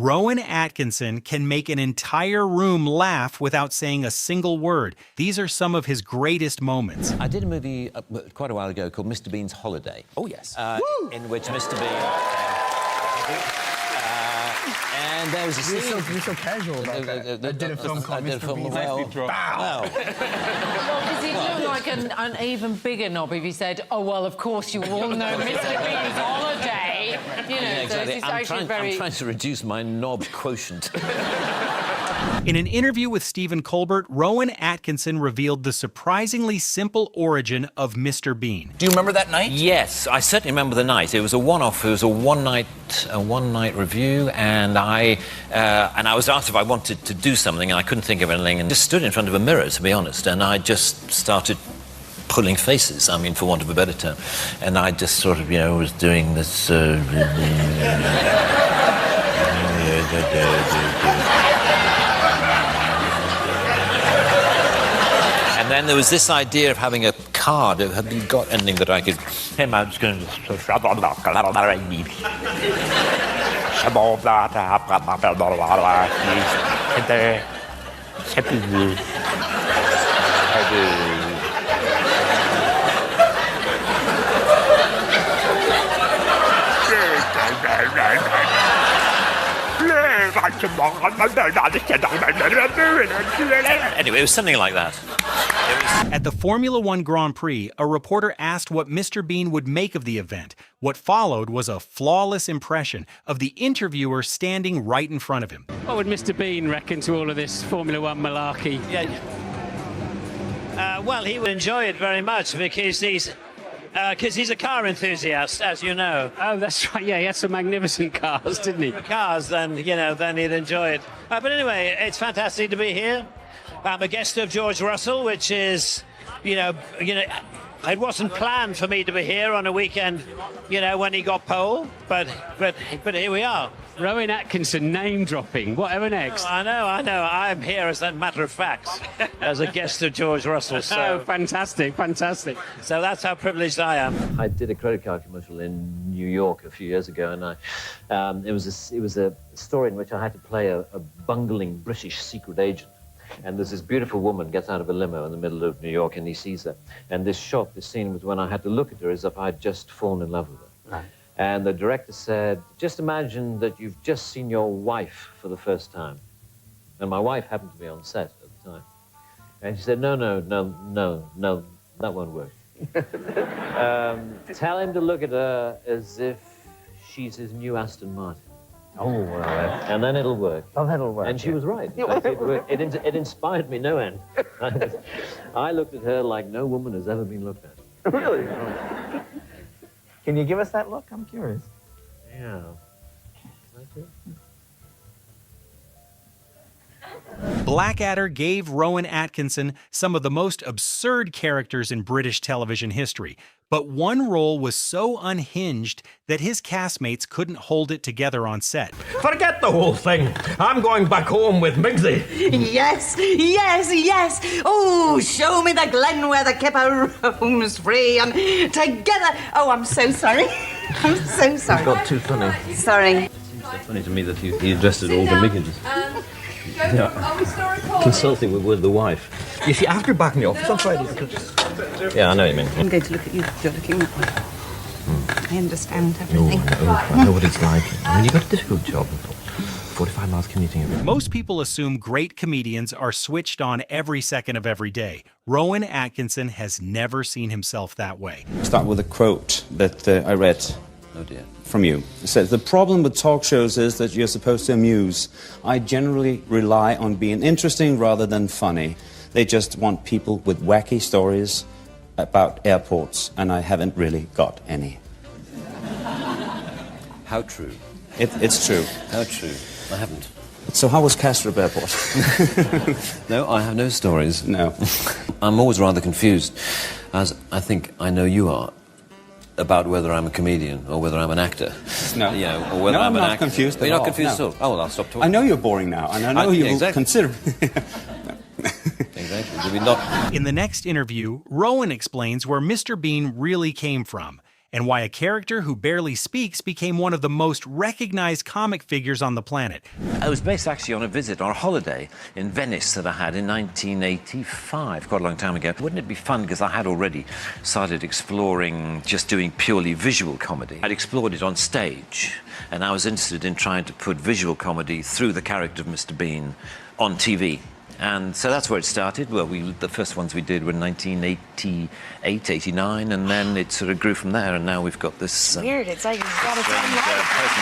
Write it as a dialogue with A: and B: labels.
A: Rowan Atkinson can make an entire room laugh without saying a single word. These are some of his greatest moments.
B: I did a movie quite a while ago called Mr. Bean's Holiday.
C: Oh, yes.
B: In which Mr. Bean... and there was a scene...
C: You're so casual about that. I did a film called Mr. Bean's Holiday.
D: Well, does he look like an even bigger knob if he said, oh, well, of course you all know Mr. Bean's Holiday? You know,
B: yeah, exactly.
D: so it's
B: I'm trying to reduce my knob quotient.
A: In an interview with Stephen Colbert, Rowan Atkinson revealed the surprisingly simple origin of Mr. Bean.
C: Do you remember that night?
B: Yes, I certainly remember the night. It was a one-off. It was a one-night review, and I was asked if I wanted to do something, and I couldn't think of anything, and just stood in front of a mirror, to be honest, and I just started pulling faces, I mean, for want of a better term. And I just sort of, you know, was doing this... And then there was this idea of having a card. Have you got anything that I could...
E: I'm just going
B: Anyway, it was something like that.
A: At the Formula One Grand Prix, a reporter asked what Mr. Bean would make of the event. What followed was a flawless impression of the interviewer standing right in front of him.
F: What would Mr. Bean reckon to all of this Formula One malarkey?
G: Well, he would enjoy it very much because he's a car enthusiast, as you know.
F: Oh, that's right. Yeah, he had some magnificent cars, didn't he?
G: Cars, then he'd enjoy it. But anyway, it's fantastic to be here. I'm a guest of George Russell, which is, it wasn't planned for me to be here on a weekend, when he got pole, but here we are.
F: Rowan Atkinson name-dropping. Whatever next?
G: Oh, I know. I'm here as a matter of fact, as a guest of George Russell. So.
F: Oh, fantastic.
G: So that's how privileged I am.
B: I did a credit card commercial in New York a few years ago, and it was a story in which I had to play a bungling British secret agent. And there's this beautiful woman gets out of a limo in the middle of New York, and he sees her. And this scene was when I had to look at her as if I'd just fallen in love with her. Right. And the director said, just imagine that you've just seen your wife for the first time. And my wife happened to be on set at the time. And she said, no, that won't work. Tell him to look at her as if she's his new Aston Martin.
C: Oh, well,
B: and then it'll work.
C: Oh, that'll work.
B: And she was right. It inspired me no end. I looked at her like no woman has ever been looked at.
C: Really? Can you give us that look? I'm curious.
B: Yeah.
A: Blackadder gave Rowan Atkinson some of the most absurd characters in British television history, but one role was so unhinged that his castmates couldn't hold it together on set.
E: Forget the whole thing. I'm going back home with Migsy.
H: Yes. Oh, show me the glen where the kipper roams free and together. Oh, I'm so sorry. I'm so sorry.
B: It got too funny.
H: Sorry.
B: It seems so funny to me that he addressed it all to Miggins. Consulting with the wife.
E: You see, after back in the office on Friday, I could just...
B: Yeah, I know what you mean.
H: I'm going to look at you. You're looking that way. I understand everything.
E: I know what it's like. I mean, you've got a difficult job. 45 miles commuting every day.
A: Most people assume great comedians are switched on every second of every day. Rowan Atkinson has never seen himself that way.
I: Start with a quote that I read.
B: Oh dear.
I: From you. It says, the problem with talk shows is that you're supposed to amuse. I generally rely on being interesting rather than funny. They just want people with wacky stories about airports, and I haven't really got any.
B: How true.
I: It's true.
B: How true. I haven't.
I: So how was Kastrup Airport?
B: No, I have no stories.
I: No.
B: I'm always rather confused, as I think I know you are, about whether I'm a comedian or whether I'm an actor.
I: No.
B: You know, or whether I'm an
I: not
B: actor.
I: confused at
B: You're not
I: all.
B: confused
I: No.
B: at all? Oh, well, I'll stop talking.
I: I know you're boring now, and I know you will consider...
B: Exactly. Did we not...
A: In the next interview, Rowan explains where Mr. Bean really came from and why a character who barely speaks became one of the most recognized comic figures on the planet.
E: I was based actually on a visit, on a holiday in Venice that I had in 1985, quite a long time ago. Wouldn't it be fun, because I had already started exploring just doing purely visual comedy. I'd explored it on stage, and I was interested in trying to put visual comedy through the character of Mr. Bean on TV. And so that's where it started. Well, the first ones we did were in 1988, 89, and then it sort of grew from there, and now we've got this...
J: Weird, it's like it's got its own life.